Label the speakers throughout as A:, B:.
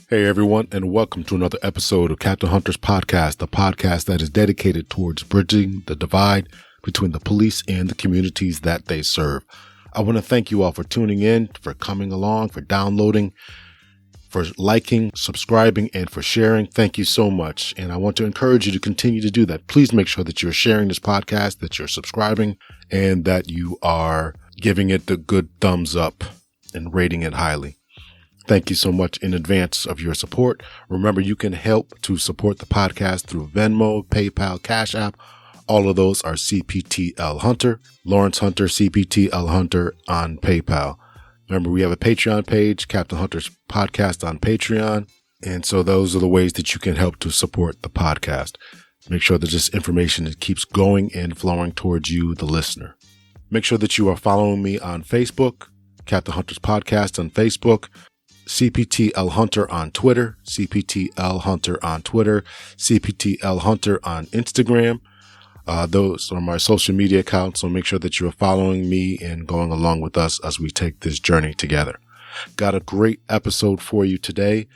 A: Hey everyone, and welcome to another episode of Captain Hunter's podcast, the podcast that is dedicated towards bridging the divide between the police and the communities that they serve. I want to thank you all for tuning in, for coming along, for downloading, for liking, subscribing, and for sharing. Thank you so much. And I want to encourage you to continue to do that. Please make sure that you're sharing this podcast, that you're subscribing, and that you are giving it the good thumbs up and rating it highly. Thank you so much in advance of your support. Remember, you can help to support the podcast through Venmo, PayPal, Cash App. All of those are cptlhunter, Lawrence Hunter, cptlhunter on PayPal. Remember, we have a Patreon page, Captain Hunter's Podcast on Patreon. And so those are the ways that you can help to support the podcast. Make sure that this information keeps going and flowing towards you, the listener. Make sure that you are following me on Facebook, Captain Hunter's Podcast on Facebook, cptlhunter on Twitter, cptlhunter on Twitter, cptlhunter on Instagram. Those are my social media accounts, so make sure that you are following me and going along with us as we take this journey together. Got a great episode for you today.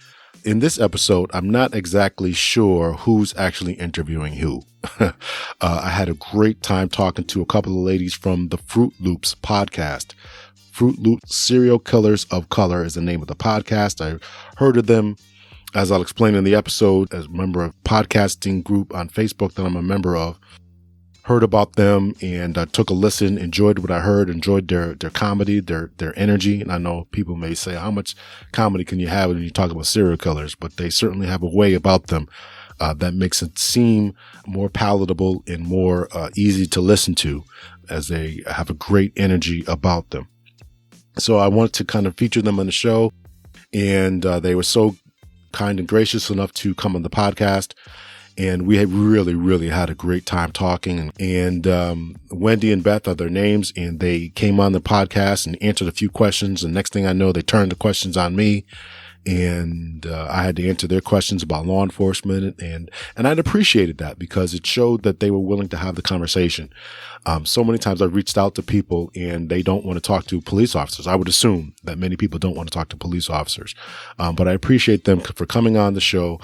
A: In this episode, I'm not exactly sure who's actually interviewing who. I had a great time talking to a couple of ladies from the Fruitloops podcast. Fruitloops, Serialkillersofcolor is the name of the podcast. I heard of them, as I'll explain in the episode, as a member of a podcasting group on Facebook that I'm a member of. Heard about them and took a listen, enjoyed what I heard, enjoyed their comedy, their energy. And I know people may say, how much comedy can you have when you talk about serial killers? But they certainly have a way about them that makes it seem more palatable and more easy to listen to, as they have a great energy about them. So I wanted to kind of feature them on the show, and they were so kind and gracious enough to come on the podcast. And we had really had a great time talking. And Wendy and Beth are their names, and they came on the podcast and answered a few questions. And next thing I know, they turned the questions on me, and I had to answer their questions about law enforcement. And I'd appreciated that because it showed that they were willing to have the conversation. So many times I've reached out to people and they don't want to talk to police officers. I would assume that many people don't want to talk to police officers. But I appreciate them for coming on the show,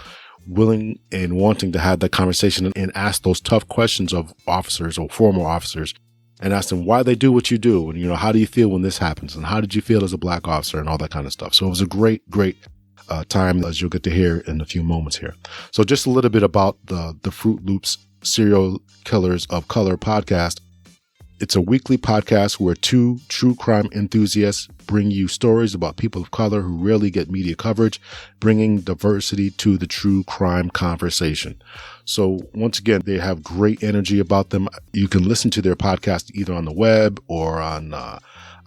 A: willing and wanting to have that conversation and ask those tough questions of officers or former officers, and ask them why they do what you do. And, how do you feel when this happens? And how did you feel as a black officer and all that kind of stuff? So it was a great time, as you'll get to hear in a few moments here. So just a little bit about the Fruitloops Serial Killers of Color podcast. It's a weekly podcast where two true crime enthusiasts bring you stories about people of color who rarely get media coverage, bringing diversity to the true crime conversation. So once again, they have great energy about them. You can listen to their podcast either on the web or on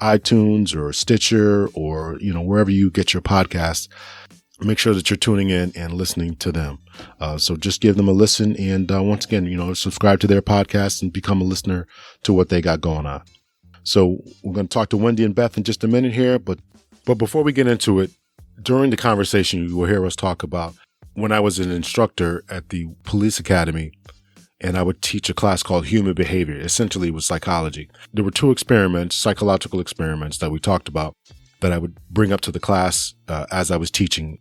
A: iTunes or Stitcher or, wherever you get your podcasts. Make sure that you're tuning in and listening to them. So just give them a listen. And once again, subscribe to their podcast and become a listener to what they got going on. So we're going to talk to Wendy and Beth in just a minute here. But before we get into it, during the conversation, you will hear us talk about when I was an instructor at the police academy, and I would teach a class called human behavior. Essentially, it was psychology. There were two experiments, psychological experiments that we talked about that I would bring up to the class as I was teaching.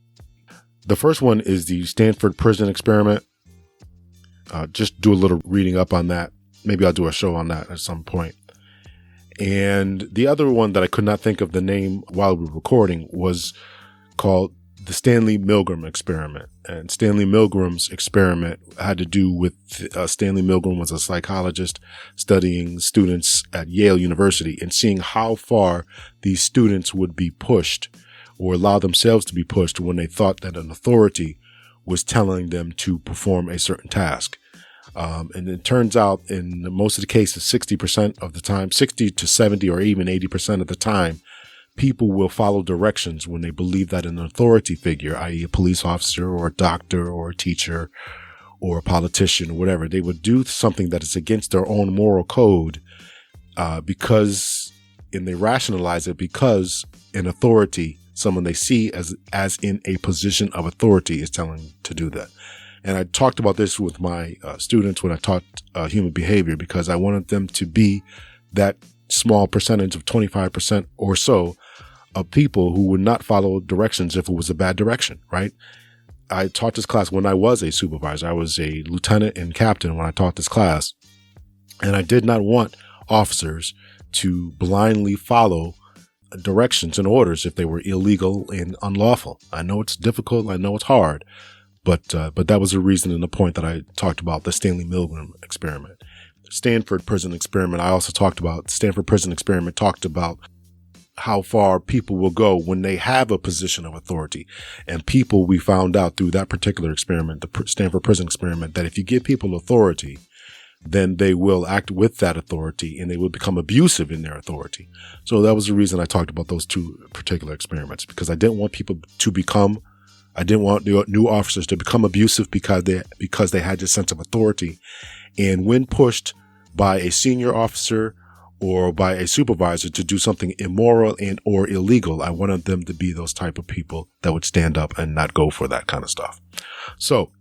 A: The first one is the Stanford Prison Experiment. Just do a little reading up on that. Maybe I'll do a show on that at some point. And the other one that I could not think of the name while we were recording was called the Stanley Milgram Experiment. And Stanley Milgram's experiment had to do with Stanley Milgram was a psychologist studying students at Yale University and seeing how far these students would be pushed or allow themselves to be pushed when they thought that an authority was telling them to perform a certain task. And it turns out in most of the cases, 60% of the time, 60 to 70 or even 80% of the time, people will follow directions when they believe that an authority figure, i.e. a police officer or a doctor or a teacher or a politician or whatever, they would do something that is against their own moral code because, and they rationalize it because an authority, someone they see as in a position of authority, is telling them to do that. And I talked about this with my students when I taught human behavior, because I wanted them to be that small percentage of 25% or so of people who would not follow directions if it was a bad direction, right? I taught this class when I was a supervisor. I was a lieutenant and captain when I taught this class. And I did not want officers to blindly follow directions and orders if they were illegal and unlawful. I know it's difficult. I know it's hard. But that was the reason and the point that I talked about the Stanley Milgram experiment. Stanford Prison Experiment, I also talked about. Stanford Prison Experiment talked about how far people will go when they have a position of authority. And people, we found out through that particular experiment, the Stanford Prison Experiment, that if you give people authority, then they will act with that authority and they will become abusive in their authority. So that was the reason I talked about those two particular experiments, because I didn't want new officers to become abusive because they had this sense of authority. And when pushed by a senior officer or by a supervisor to do something immoral and or illegal, I wanted them to be those type of people that would stand up and not go for that kind of stuff. So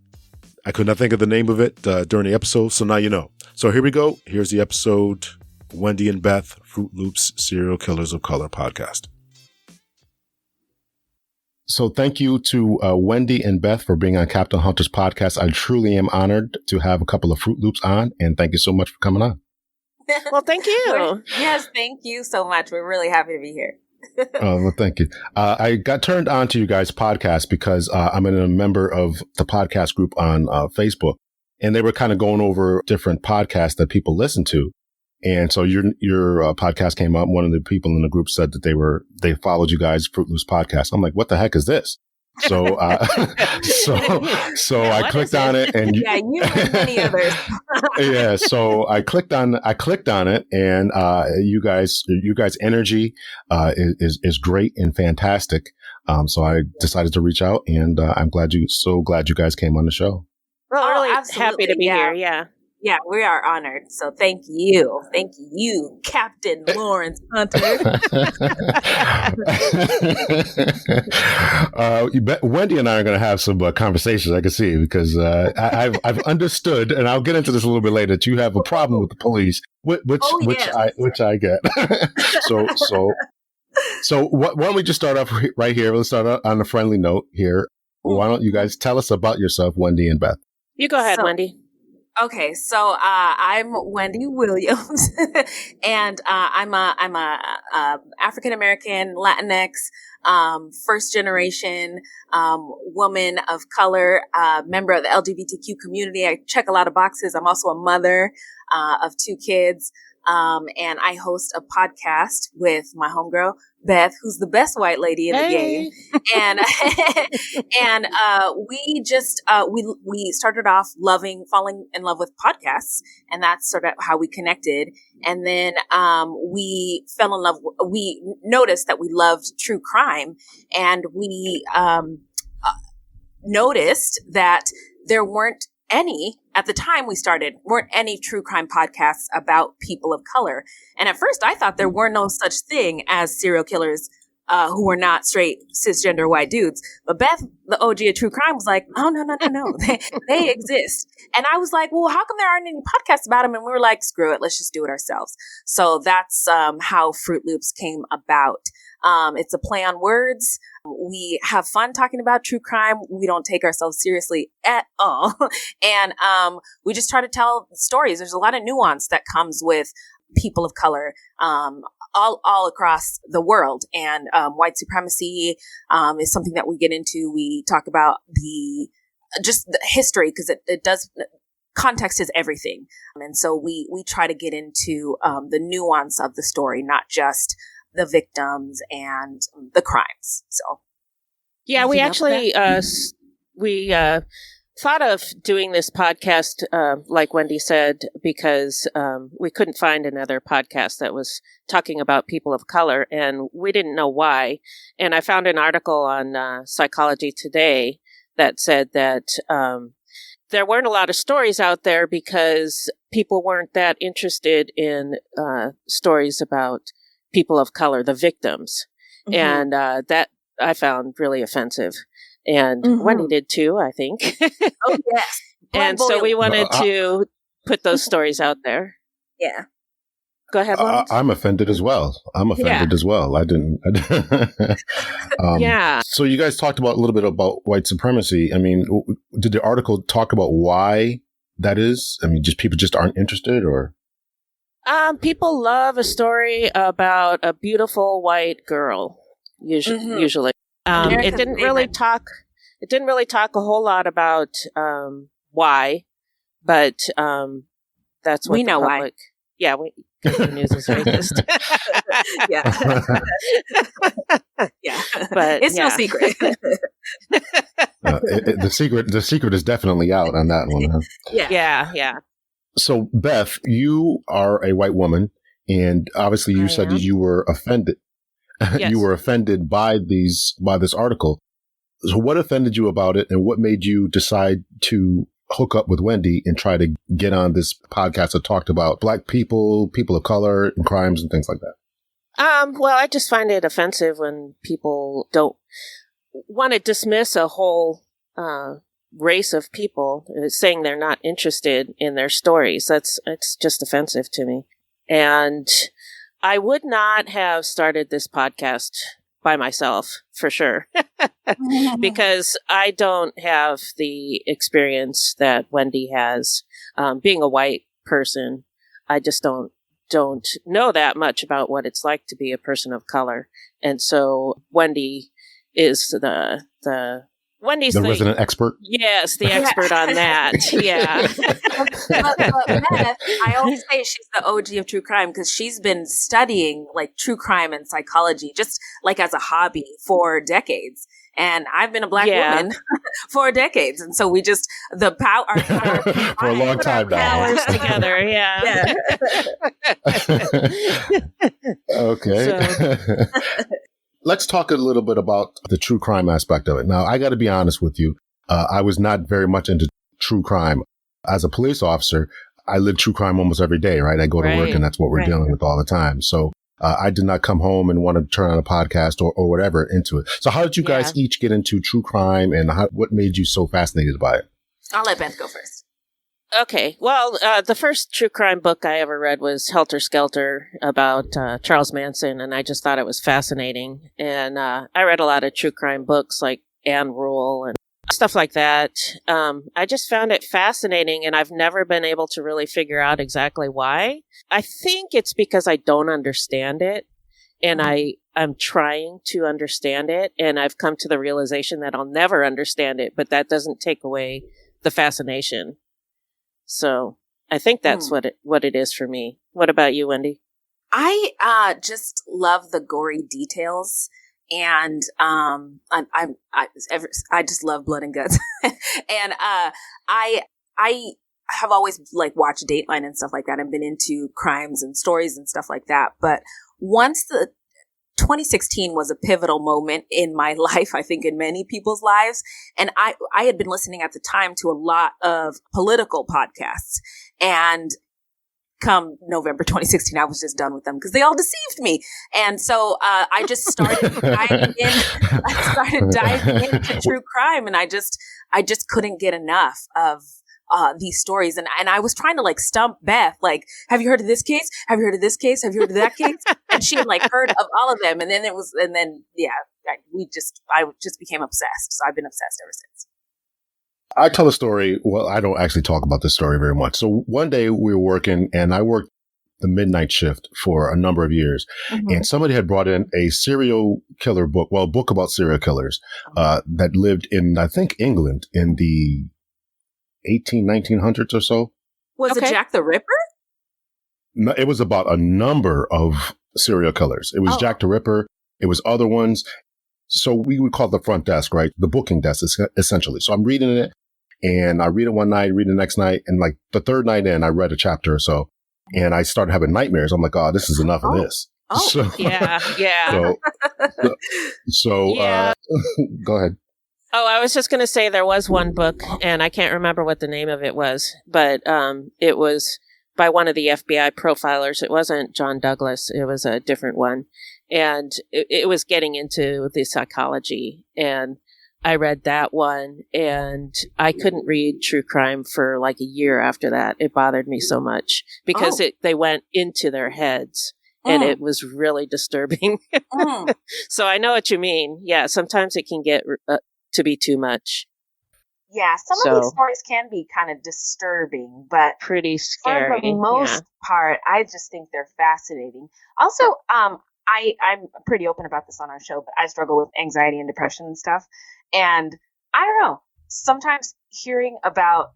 A: I could not think of the name of it during the episode, so now you know. So here we go. Here's the episode, Wendy and Beth, Fruitloops, Serial Killers of Color podcast. So thank you to Wendy and Beth for being on Captain Hunter's podcast. I truly am honored to have a couple of Fruit Loops on, and thank you so much for coming on.
B: Well, thank you.
C: Yes, thank you so much. We're really happy to be here.
A: Well, thank you. I got turned on to you guys' podcast because I'm a member of the podcast group on Facebook, and they were kind of going over different podcasts that people listen to. And so your podcast came up. One of the people in the group said that they followed you guys' Fruitloops podcast. I'm like, what the heck is this? So, so I clicked on it, and
C: you and many others.
A: Yeah. So I clicked on it, and you guys' energy is great and fantastic. So I decided to reach out, and I'm glad you guys came on the show.
B: Well, really happy to be here. Yeah.
C: Yeah, we are honored. So thank you. Thank you, Captain Lawrence Hunter.
A: Wendy and I are going to have some conversations, I can see, because I've understood, and I'll get into this a little bit later, that you have a problem with the police, which I get. So why don't we just start off right here? Let's start out on a friendly note here. Why don't you guys tell us about yourself, Wendy and Beth?
B: You go ahead, Wendy.
C: Okay, so I'm Wendy Williams, and I'm a African American Latinx first generation woman of color, member of the LGBTQ community. I check a lot of boxes. I'm also a mother of 2 kids, and I host a podcast with my homegirl Beth, who's the best white lady in the game. And we just we started off falling in love with podcasts, and that's sort of how we connected. And then we fell in love. We noticed that we loved true crime, and we noticed that there weren't at the time we started, weren't any true crime podcasts about people of color. And at first I thought there were no such thing as serial killers who were not straight cisgender white dudes. But Beth, the OG of true crime, was like, oh, no. They exist. And I was like, well, how come there aren't any podcasts about them? And we were like, screw it. Let's just do it ourselves. So that's how Fruit Loops came about. It's a play on words. We have fun talking about true crime. We don't take ourselves seriously at all. And we just try to tell stories. There's a lot of nuance that comes with people of color all across the world. And white supremacy is something that we get into. We talk about the history, because it does. Context is everything. And so we try to get into the nuance of the story, not just the victims and the crimes. So,
B: yeah, we actually thought of doing this podcast, like Wendy said, because we couldn't find another podcast that was talking about people of color, and we didn't know why. And I found an article on Psychology Today that said that there weren't a lot of stories out there because people weren't that interested in stories about people of color, the victims. Mm-hmm. And that I found really offensive. And Wendy did too, I think.
C: Oh, yes.
B: And so we wanted to put those stories out there.
C: Yeah.
B: Go ahead, Lawrence.
A: I'm offended as well. I didn't.
B: Yeah.
A: So you guys talked about a little bit about white supremacy. I mean, did the article talk about why that is? I mean, just people just aren't interested, or?
B: People love a story about a beautiful white girl. Usually, it didn't really talk. It didn't really talk a whole lot about why, but that's what
C: we know
B: public, why. Yeah, the news is racist.
C: Yeah, yeah, but it's no secret.
A: The secret is definitely out on that one. Huh?
B: Yeah.
A: So, Beth, you are a white woman, and obviously you said that you were offended.
B: Yes.
A: You were offended by this article. So what offended you about it, and what made you decide to hook up with Wendy and try to get on this podcast that talked about Black people, people of color, and crimes and things like that?
B: Well, I just find it offensive when people don't want to dismiss a whole race of people, saying they're not interested in their stories. It's just offensive to me. And I would not have started this podcast by myself, for sure, because I don't have the experience that Wendy has. Being a white person, I just don't know that much about what it's like to be a person of color. And so Wendy is Wendy's
A: the resident expert.
B: Yes, the expert on that. Yeah.
C: but Beth, I always say she's the OG of true crime because she's been studying like true crime and psychology just like as a hobby for decades. And I've been a Black woman for decades. And so we just, our
A: for a long time now.
B: Powers together. Yeah.
A: Okay. Let's talk a little bit about the true crime aspect of it. Now, I got to be honest with you. I was not very much into true crime. As a police officer, I live true crime almost every day, right? I go to work and that's what we're dealing with all the time. So I did not come home and want to turn on a podcast or whatever into it. So how did you guys each get into true crime, and what made you so fascinated by it?
C: I'll let Beth go first.
B: Okay. Well, the first true crime book I ever read was Helter Skelter about Charles Manson, and I just thought it was fascinating. And I read a lot of true crime books like Anne Rule and stuff like that. I just found it fascinating, and I've never been able to really figure out exactly why. I think it's because I don't understand it, and I'm trying to understand it, and I've come to the realization that I'll never understand it, but that doesn't take away the fascination. So I think that's what it is for me. What about you, Wendy?
C: I just love the gory details, and I just love blood and guts, and I have always like watched Dateline and stuff like that, and been into crimes and stories and stuff like that. But once 2016 was a pivotal moment in my life, I think in many people's lives. And I had been listening at the time to a lot of political podcasts, and come November 2016, I was just done with them because they all deceived me. And so I just started diving into true crime, and I just couldn't get enough of these stories. And I was trying to like stump Beth, like, have you heard of this case? Have you heard of this case? Have you heard of that case? And she had like heard of all of them. And then I just became obsessed. So I've been obsessed ever since.
A: I tell a story. Well, I don't actually talk about this story very much. So one day we were working, and I worked the midnight shift for a number of years. Mm-hmm. And somebody had brought in a serial killer book, a book about serial killers, that lived in, I think, England in the 1900s or so.
C: Was it Jack the Ripper?
A: No, it was about a number of serial killers. It was Jack the Ripper. It was other ones. So we would call it the front desk, right? The booking desk, essentially. So I'm reading it, and I read it one night, read it the next night. And like the third night in, I read a chapter or so, and I started having nightmares. I'm like, oh, this is enough of this.
C: Oh,
A: so,
B: yeah.
A: So go ahead.
B: Oh, I was just going to say there was one book, and I can't remember what the name of it was, but it was by one of the FBI profilers. It wasn't John Douglas. It was a different one. And it was getting into the psychology. And I read that one, and I couldn't read true crime for like a year after that. It bothered me so much because they went into their heads, and it was really disturbing. So I know what you mean. Yeah, sometimes it can get to be too much.
C: Yeah, some of these stories can be kind of disturbing, but
B: pretty scary.
C: For the most part, I just think they're fascinating. Also, I'm pretty open about this on our show, but I struggle with anxiety and depression and stuff. And I don't know, sometimes hearing about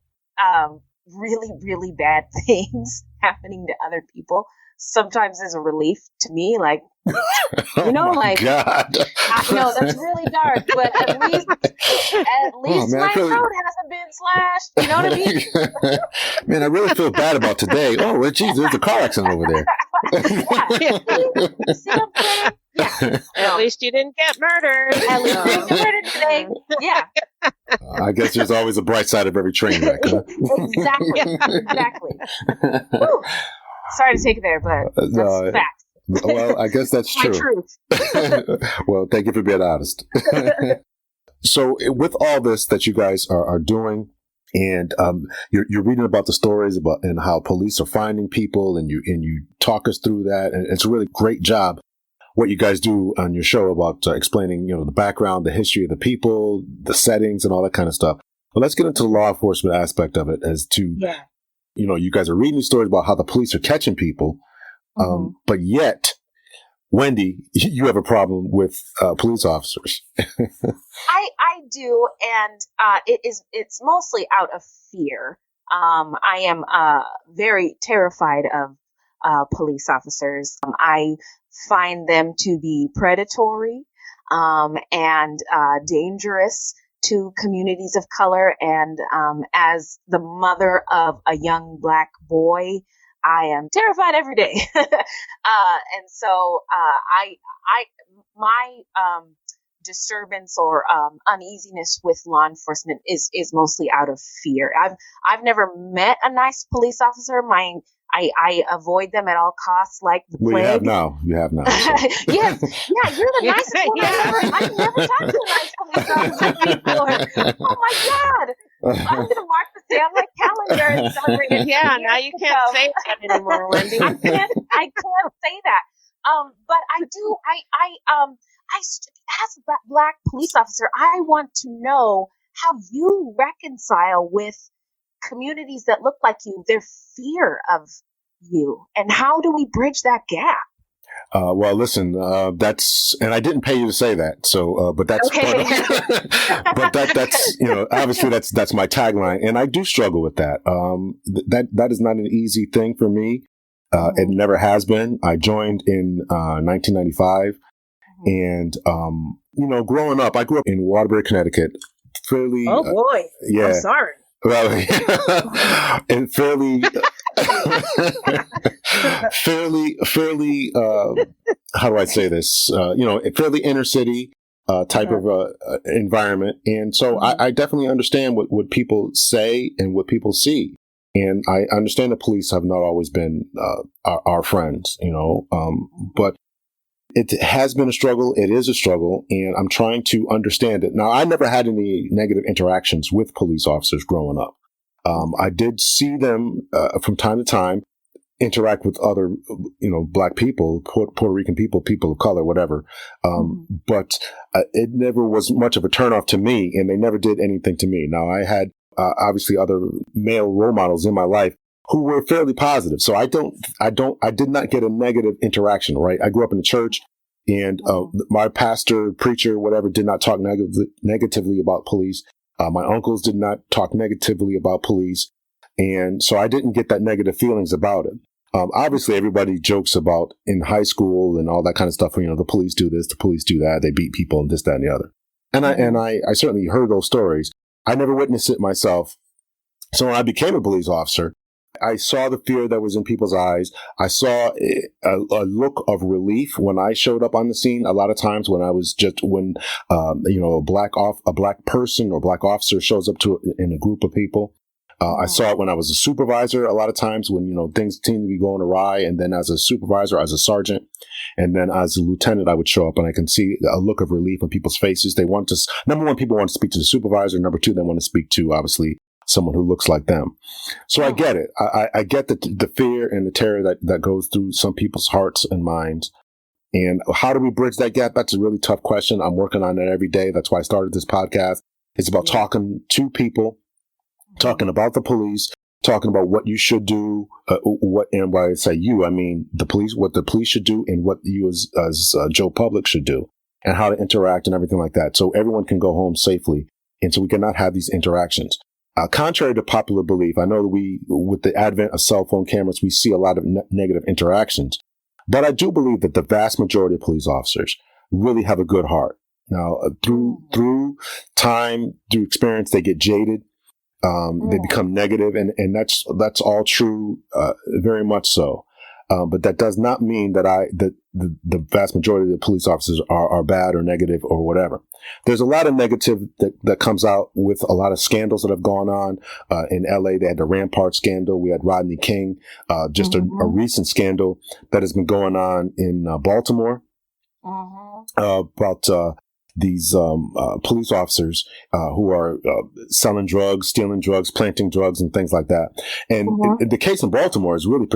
C: really, really bad things happening to other people sometimes is a relief to me. Like, you know,
A: God.
C: I know that's really dark, but at least my throat hasn't been slashed. You know what I mean?
A: Man, I really feel bad about today. Oh, well, geez, there's a car accident over there.
C: See what I'm saying? Yeah.
B: At least you didn't get murdered.
C: At least you didn't get murdered today. Yeah.
A: I guess there's always a bright side of every train wreck. Huh?
C: Exactly. Whew. Sorry to take it there, but that's facts.
A: Well, I guess that's true.
C: My truth.
A: Well, thank you for being honest. So with all this that you guys are doing, and you're reading about the stories about and how police are finding people, and you talk us through that, and it's a really great job what you guys do on your show about explaining, the background, the history of the people, the settings, and all that kind of stuff. Well, let's get into the law enforcement aspect of it as to, you guys are reading these stories about how the police are catching people. But yet, Wendy, you have a problem with police officers.
C: I do, and it's mostly out of fear. I am very terrified of police officers. I find them to be predatory and dangerous to communities of color. And as the mother of a young Black boy, I am terrified every day. And so my disturbance or uneasiness with law enforcement is mostly out of fear. I've never met a nice police officer. I avoid them at all costs, like the plague.
A: Well, you have now. So.
C: Yes, yeah, you're the nicest one I've never talked to a nice police officer before. Oh my God. I'm going to mark this day on my calendar and celebrate it.
B: Yeah, now you can't say that anymore, Wendy.
C: I can't say that. But as a Black police officer, I want to know how you reconcile with communities that look like you, their fear of you, and how do we bridge that gap?
A: Well, listen, and I didn't pay you to say that. So, but that's,
C: okay.
A: But that's, obviously that's my tagline. And I do struggle with that. That is not an easy thing for me. It never has been. I joined in 1995 and, growing up, I grew up in Waterbury, Connecticut, fairly.
C: Oh boy.
A: Yeah.
C: I'm sorry.
A: Well, and fairly, how do I say this? Fairly inner city type of environment. And so I definitely understand what people say and what people see. And I understand the police have not always been our friends, but it has been a struggle. It is a struggle, and I'm trying to understand it. Now, I never had any negative interactions with police officers growing up. I did see them from time to time interact with other, Black people, Puerto Rican people, people of color, whatever. But it never was much of a turnoff to me, and they never did anything to me. Now, I had obviously other male role models in my life who were fairly positive. So I did not get a negative interaction, right? I grew up in the church, and my pastor, preacher, whatever, did not talk negatively about police. My uncles did not talk negatively about police. And so I didn't get that negative feelings about it. Obviously, everybody jokes about in high school and all that kind of stuff. The police do this, the police do that. They beat people and this, that, and the other. And I certainly heard those stories. I never witnessed it myself. So when I became a police officer, I saw the fear that was in people's eyes. I saw a look of relief when I showed up on the scene. A lot of times when a black person or Black officer shows up in a group of people, I saw it when I was a supervisor a lot of times when, things seem to be going awry. And then as a supervisor, as a sergeant, and then as a lieutenant, I would show up and I can see a look of relief on people's faces. They want to, number one, people want to speak to the supervisor. Number two, they want to speak to, obviously, someone who looks like them. So I get it. I get the fear and the terror that goes through some people's hearts and minds. And how do we bridge that gap? That's a really tough question. I'm working on it every day. That's why I started this podcast. It's about talking to people, talking about the police, talking about what you should do, and when I say you, I mean the police, what the police should do and what you as Joe Public should do and how to interact and everything like that. So everyone can go home safely. And so we cannot have these interactions. Contrary to popular belief, I know that with the advent of cell phone cameras, we see a lot of negative interactions. But I do believe that the vast majority of police officers really have a good heart. Now, through time, through experience, they get jaded. They become negative, and that's all true, very much so. But that does not mean that the vast majority of the police officers are bad or negative or whatever. There's a lot of negative that comes out with a lot of scandals that have gone on. In LA, they had the Rampart scandal. We had Rodney King, just a recent scandal that has been going on in Baltimore about these police officers who are selling drugs, stealing drugs, planting drugs, and things like that. And the case in Baltimore is really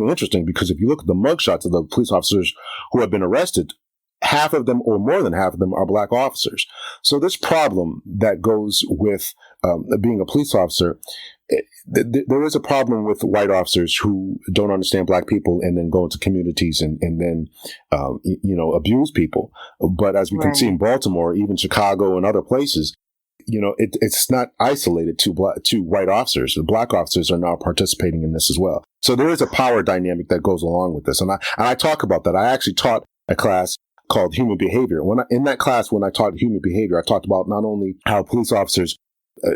A: interesting because if you look at the mugshots of the police officers who have been arrested, half of them or more than half of them are black officers. So this problem that goes with being a police officer, there is a problem with white officers who don't understand black people and then go into communities and then, abuse people. But as we can see in Baltimore, even Chicago and other places, it's not isolated to white officers. The black officers are now participating in this as well. So there is a power dynamic that goes along with this. And I talk about that. I actually taught a class called Human Behavior. In that class, when I taught human behavior, I talked about not only how police officers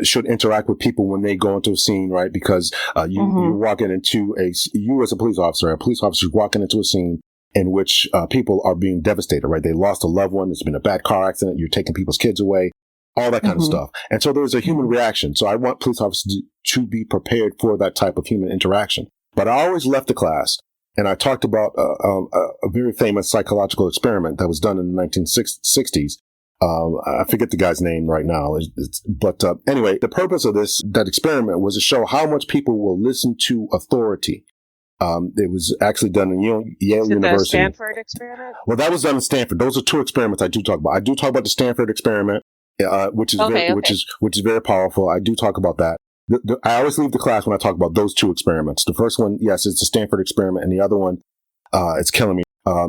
A: should interact with people when they go into a scene, right? Because you're walking into you as a police officer is walking into a scene in which people are being devastated, right? They lost a loved one. There's been a bad car accident. You're taking people's kids away, all that kind of stuff. And so there's a human reaction. So I want police officers to be prepared for that type of human interaction. But I always left the class and I talked about a very famous psychological experiment that was done in the 1960s. I forget the guy's name right now, but anyway, the purpose of that experiment was to show how much people will listen to authority. It was actually done in Yale University.
B: The Stanford Experiment?
A: Well, that was done in Stanford. Those are two experiments I do talk about. I do talk about the Stanford Experiment, which is very powerful. I do talk about that. I always leave the class when I talk about those two experiments. The first one, yes, it's the Stanford Experiment, and the other one, it's killing me.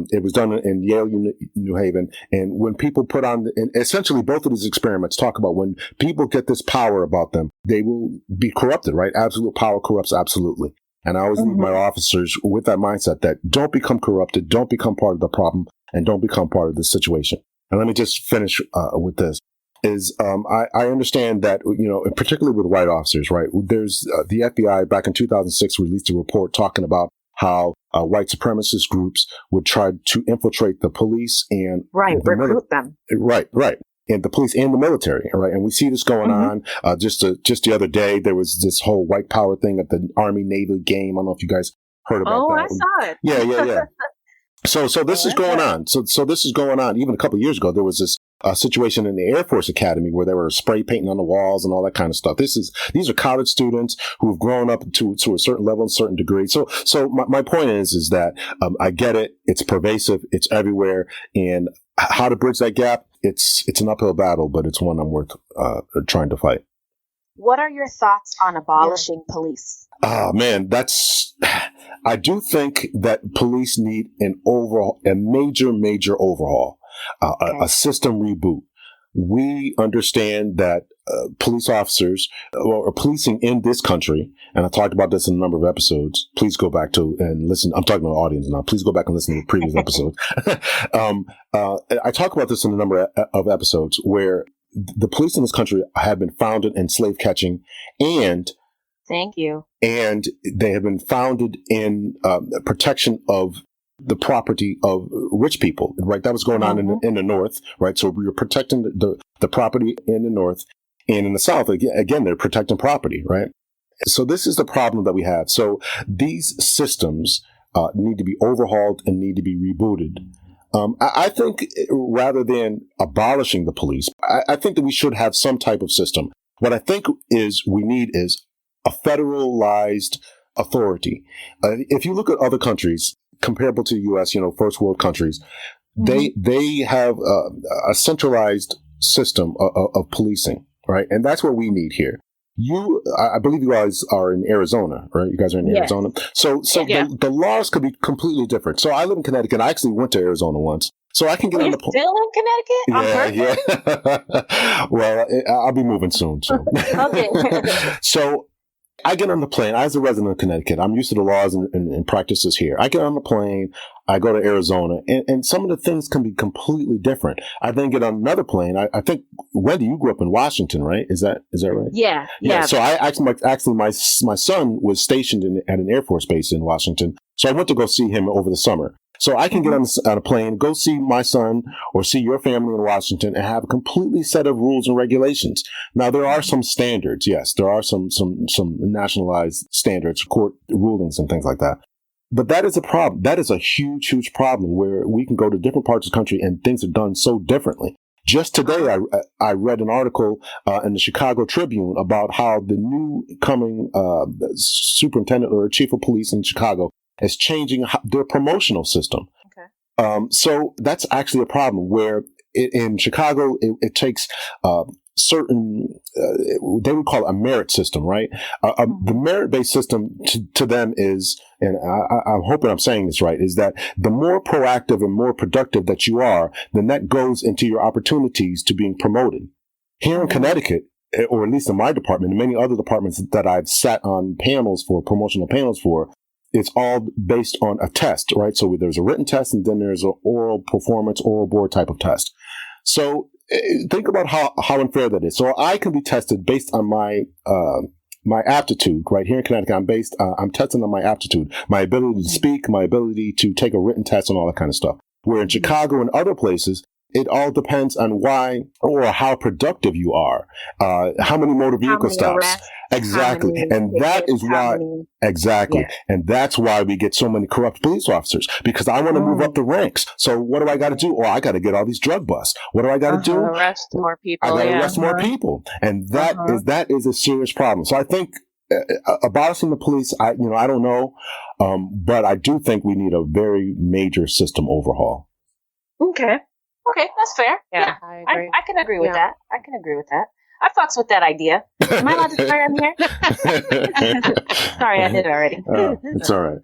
A: It was done in Yale, New Haven. And when people and essentially both of these experiments talk about when people get this power about them, they will be corrupted, right? Absolute power corrupts absolutely. And I always leave my officers with that mindset that don't become corrupted, don't become part of the problem, and don't become part of the situation. And let me just finish with this. I understand that, particularly with white officers, right? There's the FBI back in 2006 released a report talking about how white supremacist groups would try to infiltrate the police and
C: recruit them.
A: Right. And the police and the military. Right. And we see this going on. Just the other day, there was this whole white power thing at the Army Navy game. I don't know if you guys heard about that.
C: Oh, I saw it.
A: Yeah. So this is going on. So this is going on. Even a couple of years ago, there was this situation in the Air Force Academy where they were spray painting on the walls and all that kind of stuff. These are college students who have grown up to a certain level, a certain degree. So my point is that I get it. It's pervasive. It's everywhere. And how to bridge that gap? It's an uphill battle, but it's one I'm worth trying to fight.
C: What are your thoughts on abolishing police?
A: Oh man, I do think that police need an overhaul, a major overhaul, a system reboot. We understand that police officers or policing in this country, and I talked about this in a number of episodes. Please go back to and listen. I'm talking to the audience now. Please go back and listen to the previous episodes. I talk about this in a number of episodes where the police in this country have been founded in slave catching and
C: thank you. And
A: they have been founded in protection of the property of rich people, right? That was going on in the North, right? So we were protecting the property in the North, and in the South, again, they're protecting property, right? So this is the problem that we have. So these systems need to be overhauled and need to be rebooted. I think rather than abolishing the police, I think that we should have some type of system. What I think we need is a federalized authority. If you look at other countries comparable to the U.S., first world countries, they have a centralized system of policing, right? And that's what we need here. I believe you guys are in Arizona, right? You guys are in Arizona. So the laws could be completely different. So I live in Connecticut. I actually went to Arizona once. So I can get on the
C: point. Still in
A: Connecticut? Yeah. Well, I'll be moving soon. So.
C: Okay.
A: So I get on the plane. As a resident of Connecticut, I'm used to the laws and practices here. I get on the plane. I go to Arizona, and some of the things can be completely different. I then get on another plane. I think, Wendy, you grew up in Washington, right? Is that right?
C: Yeah.
A: So I actually my son was stationed at an Air Force base in Washington. So I went to go see him over the summer. So I can get on a plane, go see my son or see your family in Washington and have a completely set of rules and regulations. Now, there are some standards. Yes, there are some nationalized standards, court rulings and things like that. But that is a problem. That is a huge, huge problem where we can go to different parts of the country and things are done so differently. Just today, I read an article in the Chicago Tribune about how the new coming superintendent or chief of police in Chicago is changing their promotional system. Okay. So that's actually a problem where in Chicago, it takes certain, they would call it a merit system, right? The merit-based system to them is, and I'm hoping I'm saying this right, is that the more proactive and more productive that you are, then that goes into your opportunities to being promoted. Here in Connecticut, or at least in my department, and many other departments that I've sat on promotional panels for, it's all based on a test, right? So there's a written test and then there's an oral board type of test. So think about how unfair that is. So I can be tested based on my aptitude, right? Here in Connecticut, I'm testing on my aptitude, my ability to speak, my ability to take a written test and all that kind of stuff. Where in Chicago and other places, it all depends on why or how productive you are, how many motor vehicle stops. Exactly. And that is why, exactly. Yeah. And that's why we get so many corrupt police officers, because I want to move up the ranks. So what do I got to do? I got to get all these drug busts. What do I got to do?
B: Arrest more people.
A: I got to arrest more people. And that is a serious problem. So I think abolishing the police, I don't know. But I do think we need a very major system overhaul.
C: Okay, that's fair. Yeah, I agree. I can agree with that. I fucks with that idea. Am I allowed to swear on here? Sorry, I did it already.
A: It's all right.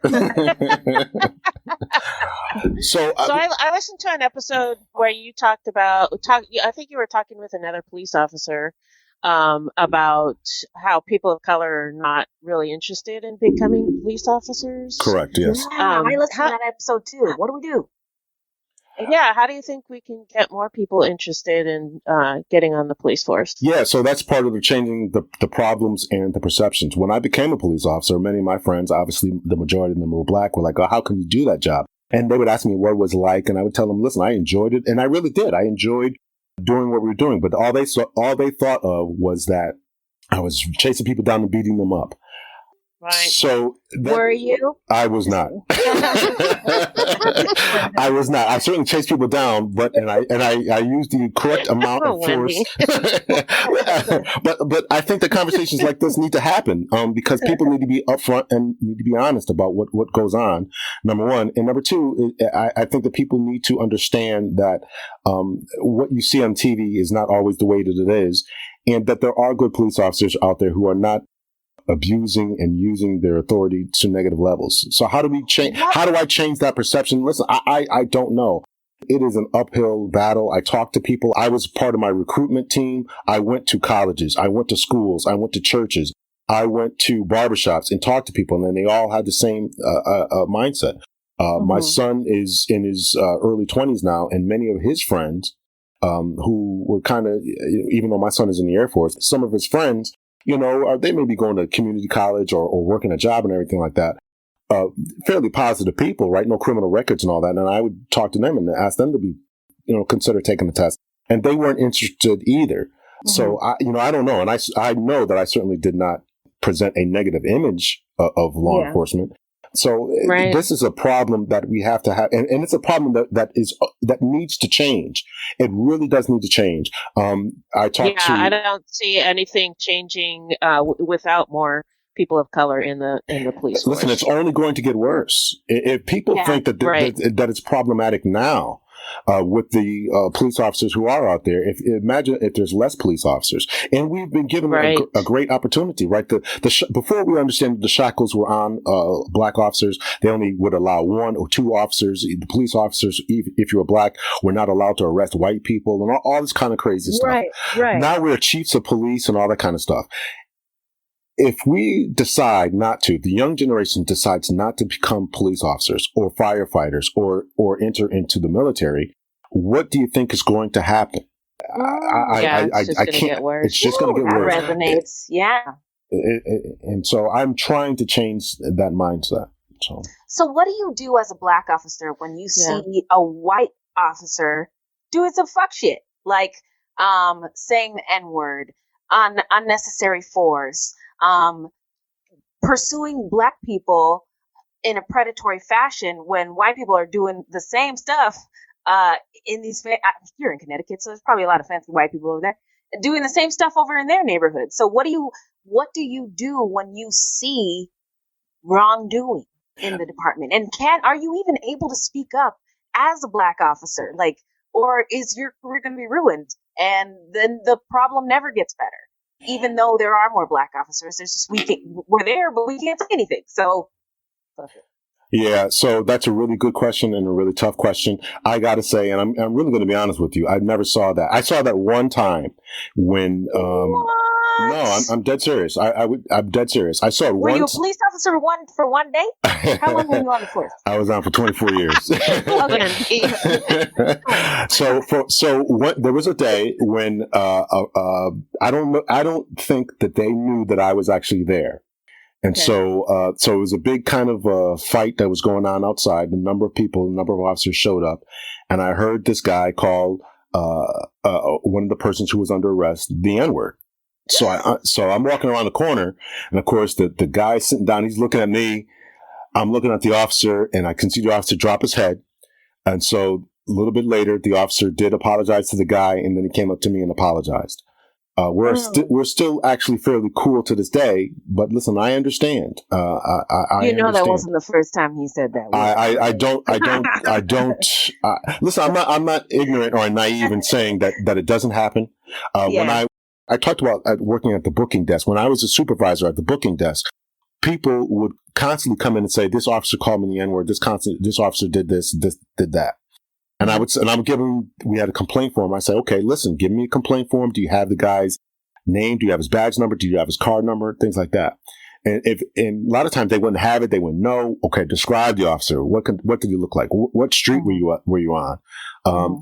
A: So
B: I listened to an episode where you talked about, I think you were talking with another police officer about how people of color are not really interested in becoming police officers.
A: Correct, yes.
C: I listened to that episode too. What do we do?
B: Yeah, how do you think we can get more people interested in getting on the police force?
A: Yeah, so that's part of the changing the problems and the perceptions. When I became a police officer, many of my friends, obviously the majority of them were black, were like, oh, how can you do that job? And they would ask me what it was like, and I would tell them, listen, I enjoyed it, and I really did. I enjoyed doing what we were doing, but all they thought of was that I was chasing people down and beating them up.
B: Right.
C: So were you?
A: I was not. I was not. I certainly chased people down, but I used the correct amount of force. but I think the conversations like this need to happen because people need to be upfront and need to be honest about what goes on. Number one, and number two, I think that people need to understand that what you see on TV is not always the way that it is, and that there are good police officers out there who are not abusing and using their authority to negative levels. So how do we change? How do I change that perception? Listen, I don't know. It is an uphill battle. I talk to people. I was part of my recruitment team. I went to colleges. I went to schools. I went to churches. I went to barbershops and talked to people, and then they all had the same mindset. My son is in his early 20s now, and many of his friends who were kind of, even though my son is in the Air Force, some of his friends, they may be going to community college or working a job and everything like that. Fairly positive people, right? No criminal records and all that. And I would talk to them and ask them to be, consider taking the test. And they weren't interested either. So I don't know. And I know that I certainly did not present a negative image of law enforcement. So this is a problem that we have to have, and it's a problem that needs to change. It really does need to change. I
B: don't see anything changing without more people of color in the police force.
A: Listen, it's only going to get worse. If people think that it's problematic now, with the police officers who are out there, imagine if there's less police officers. And we've been given a great opportunity, right? Before we understand the shackles were on black officers, they only would allow 1 or 2 officers. The police officers, if you were black, were not allowed to arrest white people and all this kind of crazy stuff.
B: Right.
A: Now we're chiefs of police and all that kind of stuff. If we decide not to, the young generation decides not to become police officers or firefighters or enter into the military, what do you think is going to happen?
B: It's just going to get worse.
A: It's just going to get worse.
C: That resonates,
A: and so I'm trying to change that mindset.
C: So what do you do as a black officer when you see a white officer doing some fuck shit, like saying the N-word, unnecessary force, pursuing black people in a predatory fashion when white people are doing the same stuff in these you're in Connecticut, so there's probably a lot of fancy white people over there doing the same stuff over in their neighborhood. So what do you do when you see wrongdoing in the department? And are you even able to speak up as a black officer, or is your career going to be ruined and then the problem never gets better? Even though there are more black officers, there's just we're there, but we can't say anything. So,
A: yeah. So that's a really good question and a really tough question. I got to say, and I'm really going to be honest with you, I never saw that. I saw that one time when. No, I'm dead serious. I'm dead serious. I saw it once.
C: Were you a police officer for one day? How long were you on the force?
A: I was on for 24 years. There was a day when I don't think that they knew that I was actually there. And so it was a big kind of fight that was going on outside. A number of officers showed up, and I heard this guy call one of the persons who was under arrest the N-word. So I'm walking around the corner, and of course the guy sitting down, he's looking at me. I'm looking at the officer, and I can see the officer drop his head. And so a little bit later, the officer did apologize to the guy, and then he came up to me and apologized. We're still actually fairly cool to this day, but listen, I understand. I understand.
C: That wasn't the first time he said that.
A: I don't. Listen, I'm not ignorant or naive in saying that it doesn't happen. When I talked about working at the booking desk. When I was a supervisor at the booking desk, people would constantly come in and say, "This officer called me the N-word. This officer did this, did that." And I would give him. We had a complaint form. I said, "Okay, listen, give me a complaint form. Do you have the guy's name? Do you have his badge number? Do you have his card number? Things like that." And a lot of times they wouldn't have it. They wouldn't know. Okay, describe the officer. What did you look like? What street were you on?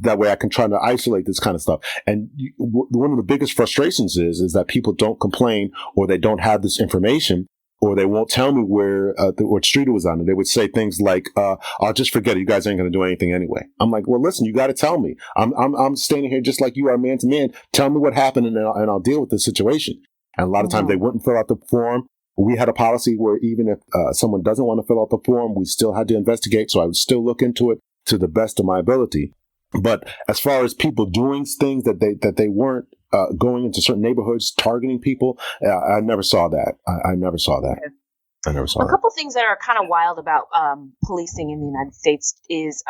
A: That way I can try to isolate this kind of stuff. And one of the biggest frustrations is that people don't complain, or they don't have this information, or they won't tell me what street it was on. And they would say things like, "I'll just forget it. You guys ain't going to do anything anyway." I'm like, well, listen, you got to tell me. I'm standing here just like you are, man to man. Tell me what happened, and I'll deal with the situation. And a lot of times they wouldn't fill out the form. We had a policy where even if someone doesn't want to fill out the form, we still had to investigate. So I would still look into it to the best of my ability. But as far as people doing things that they weren't going into certain neighborhoods, targeting people, I never saw that. I never saw that. I never saw that.
C: A couple things that are kind of wild about policing in the United States is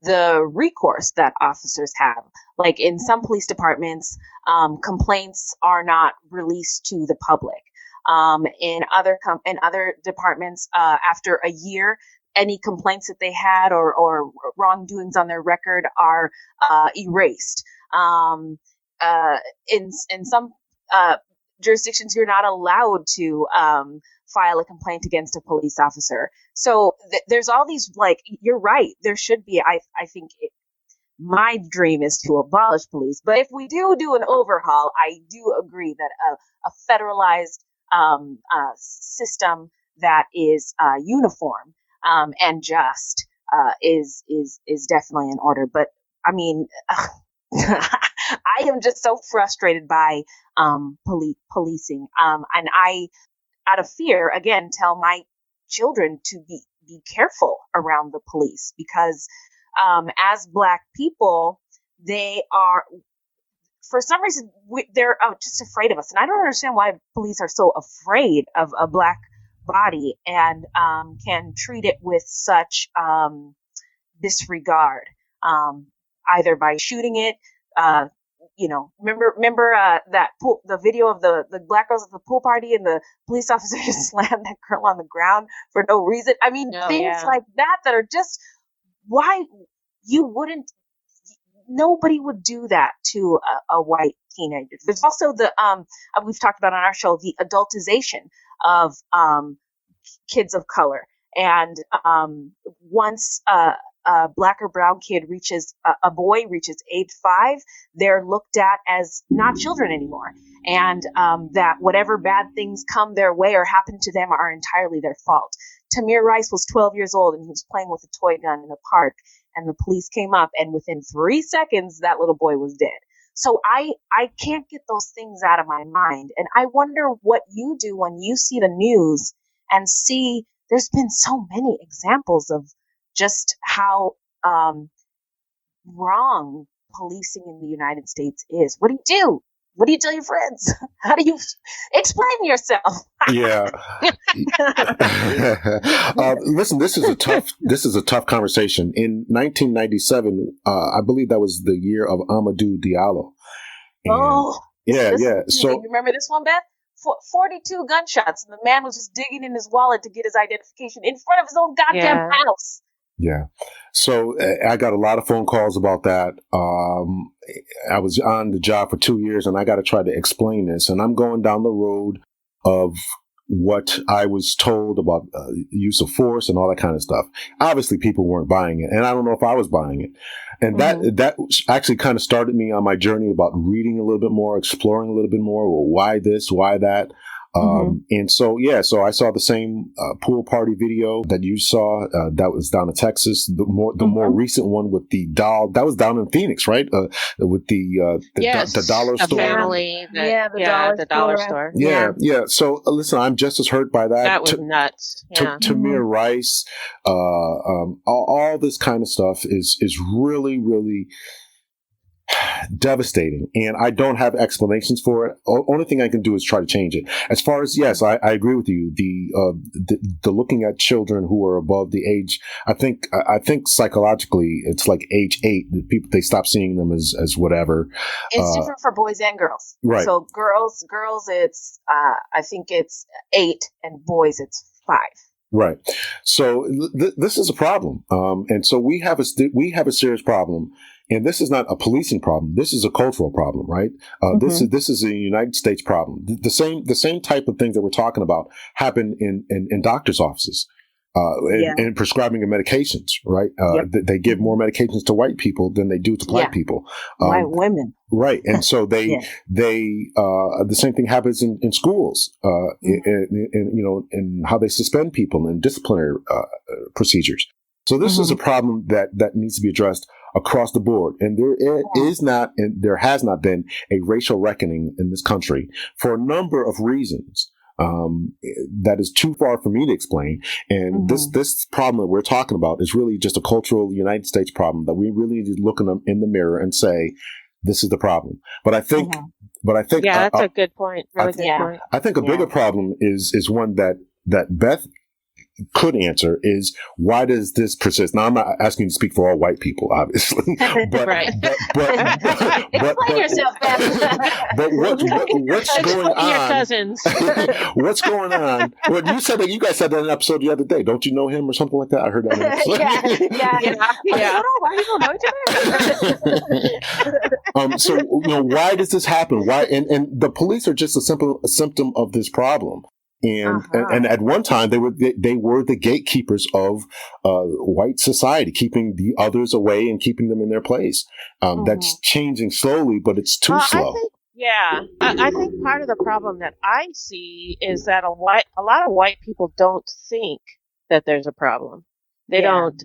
C: the recourse that officers have. Like in some police departments, complaints are not released to the public. In other departments, after a year, any complaints that they had or wrongdoings on their record are erased. In some jurisdictions, you're not allowed to file a complaint against a police officer. So there's all these, you're right. There should be, I think my dream is to abolish police. But if we do an overhaul, I do agree that a federalized system that is uniform and just is definitely in order. But I mean, I am just so frustrated by policing, and out of fear, again, tell my children to be careful around the police, because as Black people, they are, for some reason, they're just afraid of us. And I don't understand why police are so afraid of a Black body and can treat it with such disregard, either by shooting it. Remember the video of the Black girls at the pool party, and the police officer just slammed that girl on the ground for no reason. I mean, things like that are just, why you wouldn't. Nobody would do that to a white teenager. There's also we've talked about on our show, the adultization of kids of color. And once a Black or brown kid a boy reaches age 5, they're looked at as not children anymore. And that whatever bad things come their way or happen to them are entirely their fault. Tamir Rice was 12 years old and he was playing with a toy gun in a park. And the police came up, and within 3 seconds, that little boy was dead. So I can't get those things out of my mind. And I wonder what you do when you see the news and see there's been so many examples of just how wrong policing in the United States is. What do you do? What do you tell your friends? How do you explain yourself?
A: Yeah. Listen, this is a tough conversation. In 1997, I believe that was the year of Amadou Diallo. And So
C: you remember this one, Beth? 42 gunshots, and the man was just digging in his wallet to get his identification in front of his own goddamn house.
A: Yeah. So I got a lot of phone calls about that. I was on the job for 2 years, and I got to try to explain this. And I'm going down the road of what I was told about use of force and all that kind of stuff. Obviously, people weren't buying it, and I don't know if I was buying it. And that actually kind of started me on my journey about reading a little bit more, exploring a little bit more. Well, why this? Why that? And so I saw the same pool party video that you saw. That was down in Texas. The more recent one with the doll, that was down in Phoenix, right? With the dollar store.
B: Family. The dollar store.
A: Yeah. So listen, I'm just as hurt by that.
B: That was nuts.
A: Tamir Rice, all this kind of stuff is really, really devastating, and I don't have explanations for it. Only thing I can do is try to change it. As far as, yes, I agree with you. The looking at children who are above the age, I think psychologically it's like age 8. People, they stop seeing them as whatever.
C: It's different for boys and girls.
A: Right.
C: So girls, it's I think it's 8, and boys it's 5.
A: Right. So this is a problem, and so we have a serious problem. And this is not a policing problem. This is a cultural problem, right? This is a United States problem. The same type of things that we're talking about happen in doctors' offices, in prescribing of medications, right? They give more medications to white people than they do to Black people.
C: White women.
A: Right. And so the same thing happens in schools, in how they suspend people in disciplinary procedures. So this is a problem that needs to be addressed across the board. And there has not been a racial reckoning in this country for a number of reasons. That is too far for me to explain. And this problem that we're talking about is really just a cultural United States problem that we really need to look in the mirror and say, this is the problem. But I think,
B: that's a good point. Really good point.
A: I think a bigger problem is one that Beth could answer is, why does this persist? Now, I'm not asking you to speak for all white people, obviously. But,
B: right.
C: Explain yourself, Beth.
A: But what's going on?
B: Your cousins.
A: What's going on? Well, you said that you guys said that in an episode the other day. Don't you know him or something like that? I heard that in an episode.
C: Yeah. Why people know each other?
A: So, why does this happen? Why? And the police are just a symptom of this problem. And at one time they were the gatekeepers of white society, keeping the others away and keeping them in their place. That's changing slowly, but it's too slow.
B: I think part of the problem that I see is that a lot of white people don't think that there's a problem. They don't.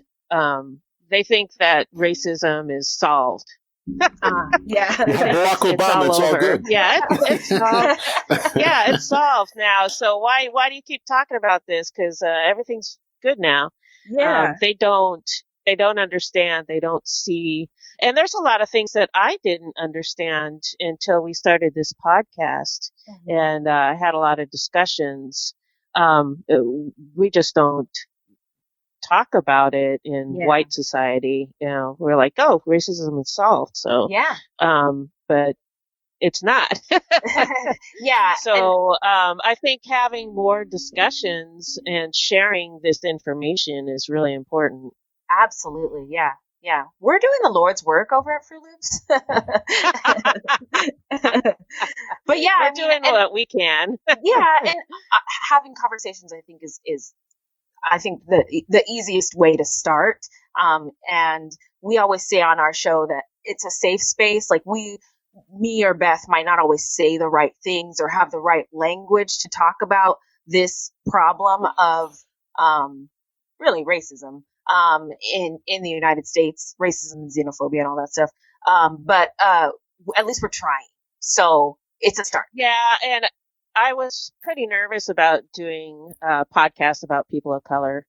B: They think that racism is solved
C: Yeah.
A: Barack Obama, it's all good.
B: Yeah, it's solved. Yeah, it's solved now. So why do you keep talking about this? Because everything's good now.
C: Yeah.
B: They don't understand. They don't see. And there's a lot of things that I didn't understand until we started this podcast and had a lot of discussions. We just don't talk about it in white society. You know, we're like, oh, racism is solved. So, but it's not.
C: Yeah.
B: So, I think having more discussions and sharing this information is really important.
C: Absolutely. Yeah. Yeah. We're doing the Lord's work over at Fruit Loops. But yeah,
B: we're doing what we can.
C: Yeah. And having conversations, I think is I think the easiest way to start. And we always say on our show that it's a safe space. Like me or Beth might not always say the right things or have the right language to talk about this problem of really racism in the United States, racism and xenophobia and all that stuff. But at least we're trying. So it's a start.
B: Yeah. And I was pretty nervous about doing a podcast about people of color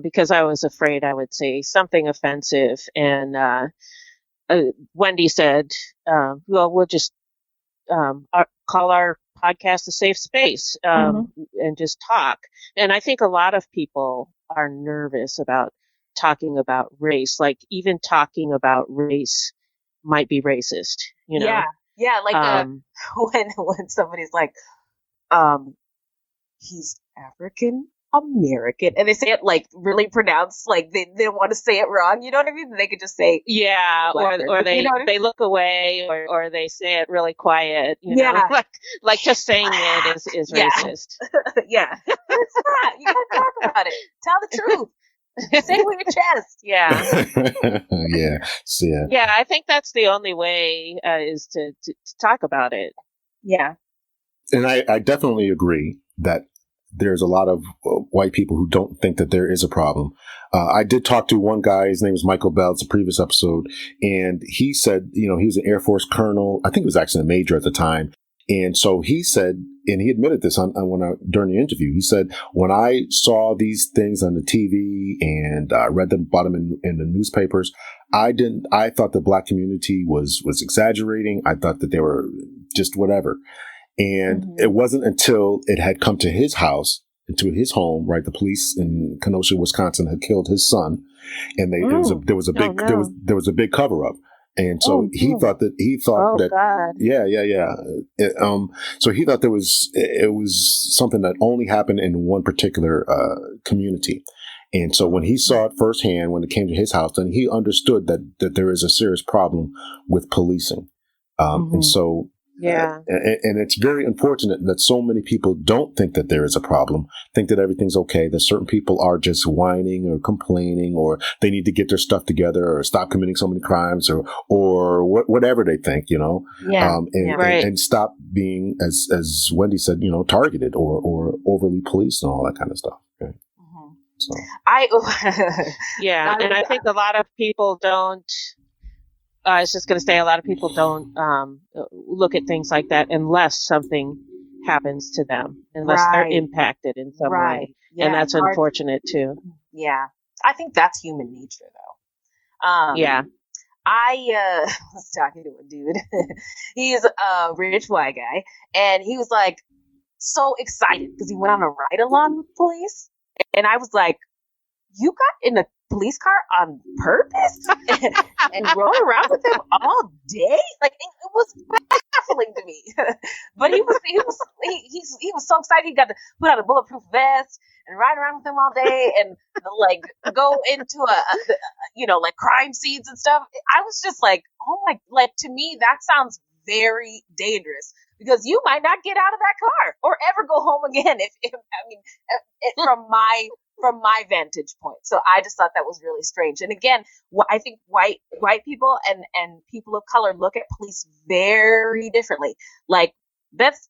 B: because I was afraid I would say something offensive. And Wendy said, well, we'll just call our podcast a safe space and just talk. And I think a lot of people are nervous about talking about race. Like even talking about race might be racist, you know?
C: Yeah. Yeah. Like when somebody's like, he's African American, and they say it like really pronounced, like they don't want to say it wrong. You know what I mean? They could just say
B: or they they look away, or they say it really quiet. You know, like just saying it is racist.
C: Yeah, it's not. You gotta talk about it. Tell the truth. Say it with your chest.
B: Yeah. Yeah. I think that's the only way is to talk about it.
C: Yeah.
A: And I definitely agree that there's a lot of white people who don't think that there is a problem. I did talk to one guy, his name was Michael Bell, it's a previous episode, and he said, he was an Air Force colonel. I think he was actually a major at the time. And so he said, and he admitted this during the interview, he said, when I saw these things on the TV and read about them in the newspapers, I thought the black community was exaggerating. I thought that they were just whatever. And it wasn't until it had come to his house, into his home, right? The police in Kenosha, Wisconsin had killed his son, and there was a big cover up. And so he thought that
B: God.
A: So he thought it was something that only happened in one particular community. And so when he saw it firsthand, when it came to his house, then he understood that there is a serious problem with policing. And so, and it's very unfortunate that so many people don't think that there is a problem, think that everything's okay, that certain people are just whining or complaining, or they need to get their stuff together or stop committing so many crimes or whatever they think, and stop being, as Wendy said, targeted or overly policed and all that kind of stuff. Okay? So.
B: And I think a lot of people don't. I was just going to say, a lot of people don't look at things like that unless something happens to them, unless they're impacted in some way. Yeah, and that's unfortunate too.
C: Yeah. I think that's human nature though. I was talking to a dude. He's a rich white guy, and he was like so excited because he went on a ride along with police. And I was like, you got in a police car on purpose and rode around with them all day? Like it was baffling to me. But he was so excited. He got to put on a bulletproof vest and ride around with them all day and like go into like crime scenes and stuff. I was just like, oh my, like to me that sounds very dangerous, because you might not get out of that car or ever go home again from my vantage point. So I just thought that was really strange. And again, I think white people and people of color look at police very differently. Like Beth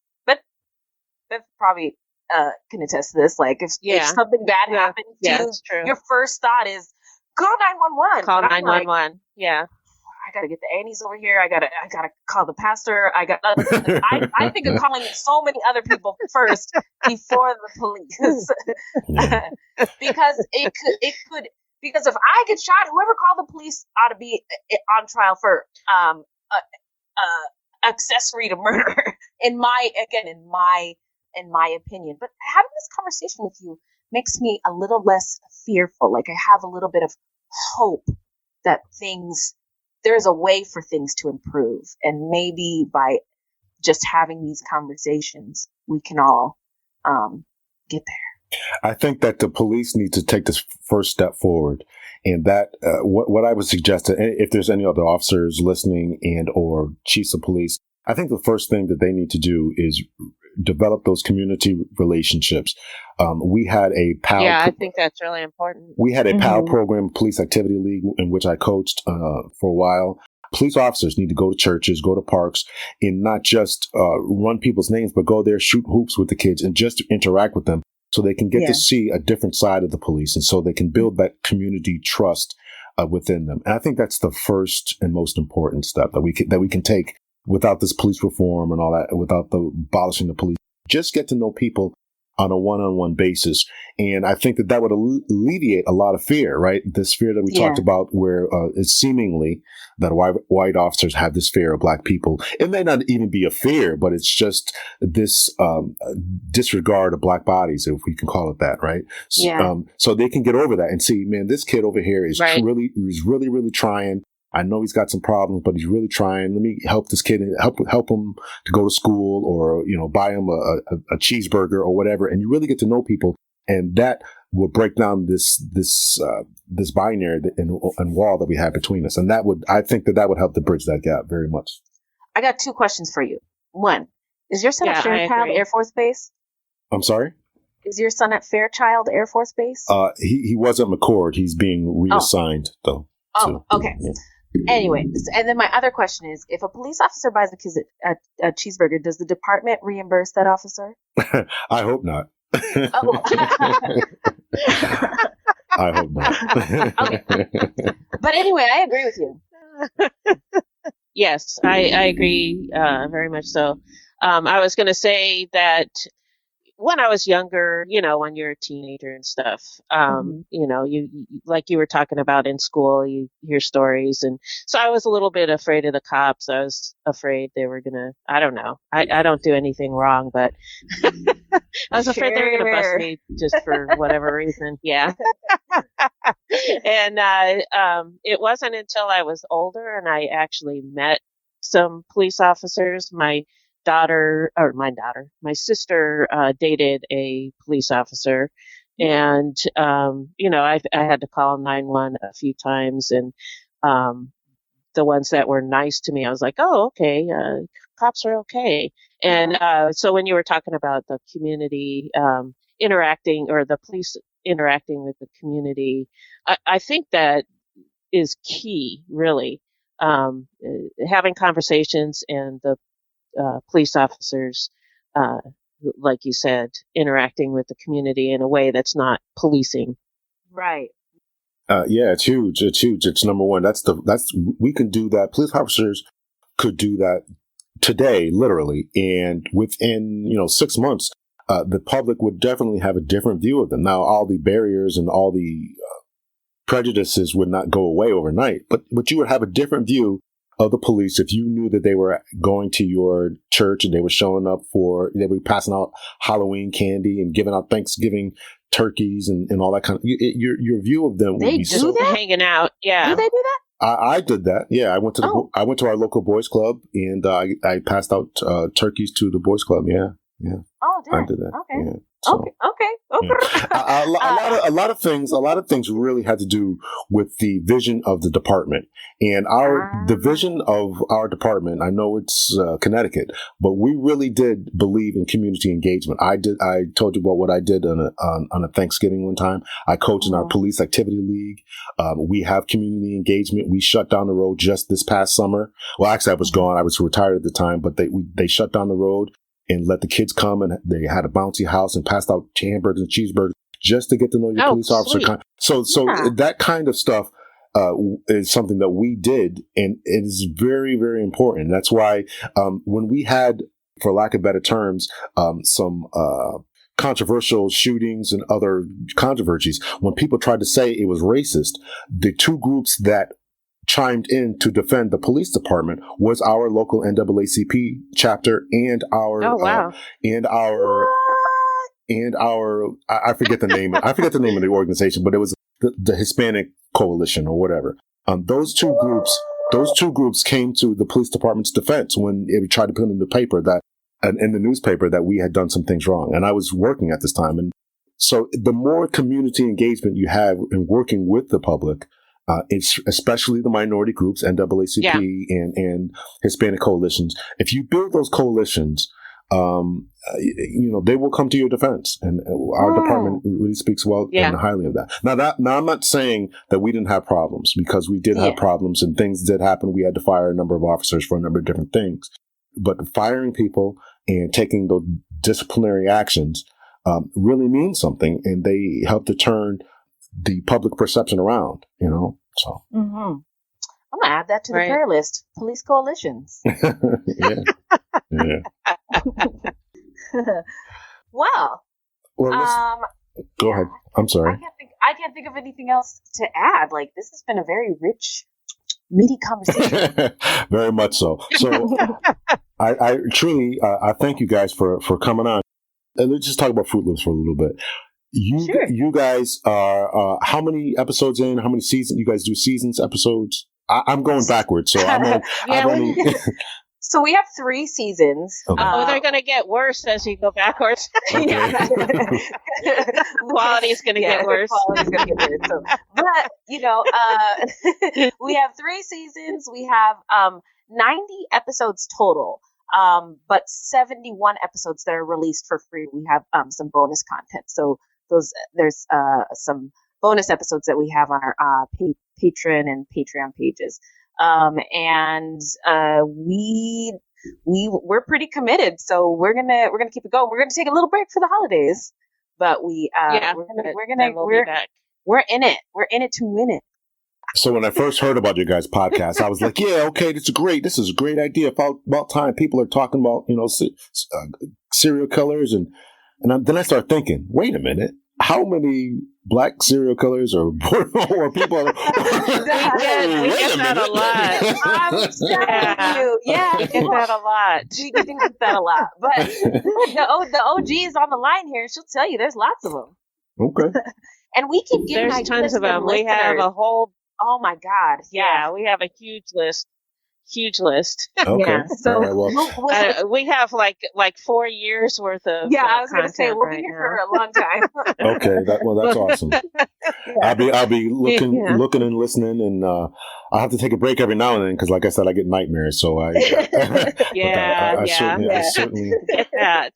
C: probably can attest to this. Like if something bad happens to you, your first thought is call 911.
B: Call 911. Yeah.
C: I gotta get the Annies over here. I gotta call the pastor. I think of calling so many other people first before the police. Because it could, because if I get shot, whoever called the police ought to be on trial for accessory to murder. in my opinion. But having this conversation with you makes me a little less fearful. Like I have a little bit of hope that there's a way for things to improve. And maybe by just having these conversations, we can all get there.
A: I think that the police need to take this first step forward. And that what I would suggest, if there's any other officers listening and or chiefs of police, I think the first thing that they need to do is develop those community relationships. We had a PAL.
B: Yeah, I think that's really important.
A: We had a PAL program, Police Activity League, in which I coached for a while. Police officers need to go to churches, go to parks, and not just run people's names, but go there, shoot hoops with the kids, and just interact with them so they can get to see a different side of the police, and so they can build that community trust within them. And I think that's the first and most important step that we can take without this police reform and all that, without abolishing the police. Just get to know people on a one-on-one basis. And I think that would alleviate a lot of fear, right? This fear that we talked about where it's seemingly that white officers have this fear of black people. It may not even be a fear, but it's just this disregard of black bodies, if we can call it that, right? So they can get over that and see, man, this kid over here is really trying. I know he's got some problems, but he's really trying. Let me help this kid, help him to go to school, or, buy him a cheeseburger or whatever. And you really get to know people, and that will break down this binary and wall that we have between us. And I think that would help to bridge that gap very much.
C: I got two questions for you. One, is your son at Fairchild Air Force Base?
A: I'm sorry?
C: Is your son at Fairchild Air Force Base?
A: He was at McCord. He's being reassigned though.
C: Oh, okay. Yeah. Anyway, and then my other question is, if a police officer buys a cheeseburger, does the department reimburse that officer?
A: I hope not.
C: Oh.
A: I hope not.
C: Okay. But anyway, I agree with you.
B: Yes, I agree very much so. I was going to say that when I was younger, when you're a teenager and stuff, you like you were talking about in school, you hear stories. And so I was a little bit afraid of the cops. I was afraid they were going to, I don't know. I don't do anything wrong, but I was afraid they were going to bust me just for whatever reason. Yeah. And it wasn't until I was older and I actually met some police officers. My sister dated a police officer, and I had to call 911 a few times, and the ones that were nice to me, I was like, oh, okay, cops are okay. And so when you were talking about the community interacting, or the police interacting with the community, I think that is key, really. Having conversations, and the police officers, like you said, interacting with the community in a way that's not policing.
C: Right.
A: Yeah, it's huge. It's huge. It's number one. We can do that. Police officers could do that today, literally. And within, 6 months, the public would definitely have a different view of them. Now, all the barriers and all the prejudices would not go away overnight, but you would have a different view of the police if you knew that they were going to your church and they were showing up they were passing out Halloween candy and giving out Thanksgiving turkeys and all that kind of, your view of them would be so
B: hanging out. Yeah.
C: Do they do that?
A: I did that. Yeah. I went to our local boys club, and I passed out turkeys to the boys club. Yeah. Yeah.
C: Oh, damn.
A: I did that.
C: Okay.
A: Yeah. So,
C: okay.
A: Yeah. a lot of things really had to do with the vision of the department, and the vision of our department. I know it's Connecticut, but we really did believe in community engagement. I told you about what I did on a Thanksgiving one time. I coached in our police activity league. We have community engagement. We shut down the road just this past summer. Well, actually, I was gone. I was retired at the time, but they shut down the road and let the kids come, and they had a bouncy house and passed out hamburgers and cheeseburgers just to get to know your police officer. So that kind of stuff, is something that we did, and it is very, very important. That's why when we had, for lack of better terms, some controversial shootings and other controversies, when people tried to say it was racist, the two groups that chimed in to defend the police department was our local NAACP chapter and our I forget the name. I forget the name of the organization, but it was the Hispanic Coalition or whatever. Those two groups came to the police department's defense when it tried to put in the paper that, in the newspaper, that we had done some things wrong. And I was working at this time. And so the more community engagement you have in working with the public, it's especially the minority groups, NAACP and Hispanic coalitions. If you build those coalitions, they will come to your defense, and our department really speaks well and highly of that. Now, I'm not saying that we didn't have problems, because we did have problems and things did happen. We had to fire a number of officers for a number of different things, but firing people and taking those disciplinary actions really means something, and they help to turn the public perception around. So.
C: Mm-hmm. I'm gonna add that to the prayer list. Police coalitions.
A: Yeah.
C: Well,
A: go ahead. I'm sorry.
C: I can't think of anything else to add. Like, this has been a very rich, meaty conversation.
A: Very much so. So, I truly I thank you guys for coming on. And let's just talk about Fruitloops for a little bit. You guys are how many episodes in? How many seasons? You guys do seasons, episodes? I'm going backwards, so I've only.
C: So we have 3 seasons.
A: Okay.
B: They're going to get worse as you go backwards. Quality's going to get worse.
C: Quality's going to get worse. So, but we have 3 seasons. We have 90 episodes total, but 71 episodes that are released for free. We have some bonus content. So there's some bonus episodes that we have on our Patreon and Patreon pages. We're pretty committed, so we're gonna keep it going. We're gonna take a little break for the holidays, but we're in it. We're in it to win it.
A: So when I first heard about your guys' podcast, I was like, yeah, okay, this is a great idea. About time people are talking about, serial killers. And then I started thinking, wait a minute, how many black serial killers or people?
B: We get that a lot.
C: I'm telling you. Yeah,
B: we get that a lot.
C: We get that a lot. But the OG is on the line here. She'll tell you there's lots of them.
A: Okay.
C: And we keep getting
B: There's tons of them. We have a whole...
C: Oh my God.
B: Yeah, we have a huge list.
A: Okay.
C: Yeah. So
B: we have like 4 years worth of
C: I was going to say we'll be here for a long time.
A: Okay, that's awesome. I'll be looking and listening, and I'll have to take a break every now and then because, like I said, I get nightmares. So I certainly
B: get that.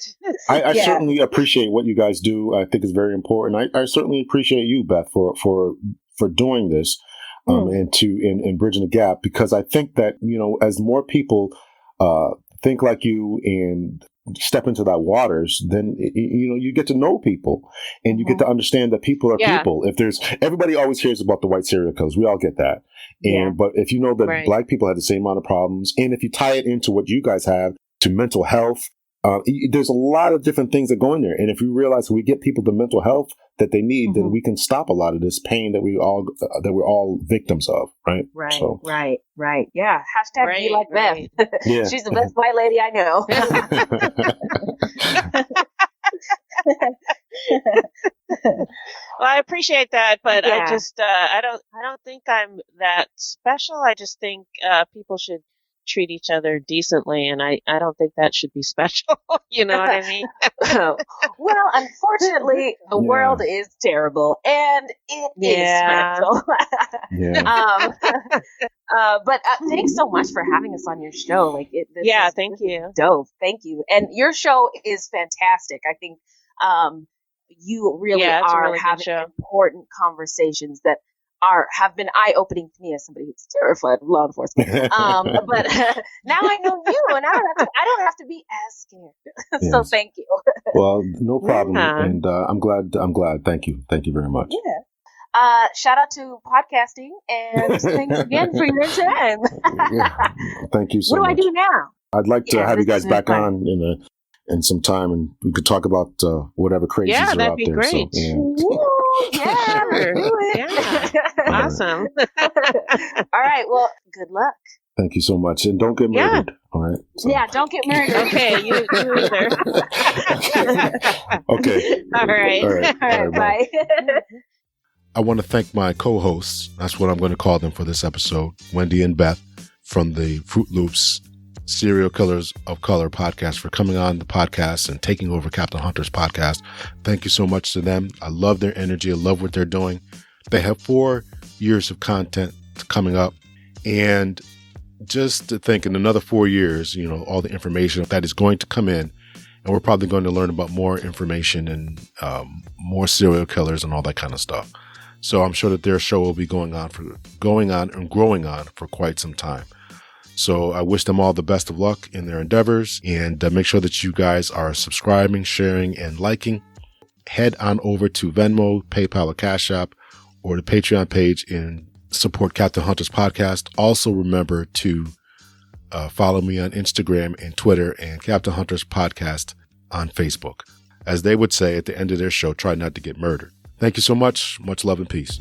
A: I certainly appreciate what you guys do. I think it's very important. I certainly appreciate you, Beth, for doing this. And bridging the gap, because I think that, as more people think like you and step into that waters, then, you get to know people and you get to understand that people are people. Everybody always hears about the white serial killers. We all get that. But if you know that black people have the same amount of problems, and if you tie it into what you guys have to mental health, there's a lot of different things that go in there. And if we realize we get people the mental health that they need, then we can stop a lot of this pain that we're all victims of. Right.
C: Right.
A: So.
C: Right. Yeah. Hashtag be like Beth.
A: Yeah.
C: She's the best white lady I know.
B: Well, I appreciate that, but I just I don't think I'm that special. I just think people should treat each other decently, and I don't think that should be special. You know what I mean?
C: Well, unfortunately, the world is terrible, and it is special. But thanks so much for having us on your show. Thank you. Dope. Thank you. And your show is fantastic. I think you really are really having important conversations that have been eye-opening to me as somebody who's terrified of law enforcement. But now I know you, and I don't have to be as scared. So thank you.
A: Well, no problem, and I'm glad. Thank you very much.
C: Yeah. Shout out to podcasting, and thanks again for your time.
A: Thank you so much.
C: What do I do now?
A: I'd like to have you guys back on in some time, and we could talk about whatever crazies are
B: that'd
A: out
B: be
A: there.
B: great.
A: So,
C: Yeah, do it.
B: Yeah. Awesome.
C: All right. Well, good luck.
A: Thank you so much, and don't get murdered. All right. So.
C: Yeah, don't get murdered.
B: Okay, you either.
A: Okay.
B: All right.
C: Bye.
A: I want to thank my co-hosts. That's what I'm going to call them for this episode, Wendy and Beth from the Fruitloops Serial Killers of Color podcast, for coming on the podcast and taking over Captain Hunter's podcast. Thank you so much to them. I love their energy. I love what they're doing. They have 4 years of content coming up, and just to think in another 4 years, all the information that is going to come in, and we're probably going to learn about more information and more serial killers and all that kind of stuff. So I'm sure that their show will be going on and growing on for quite some time. So I wish them all the best of luck in their endeavors, and make sure that you guys are subscribing, sharing, and liking. Head on over to Venmo, PayPal, or Cash App, or the Patreon page and support Captain Hunter's podcast. Also remember to follow me on Instagram and Twitter, and Captain Hunter's podcast on Facebook. As they would say at the end of their show, try not to get murdered. Thank you so much. Much love and peace.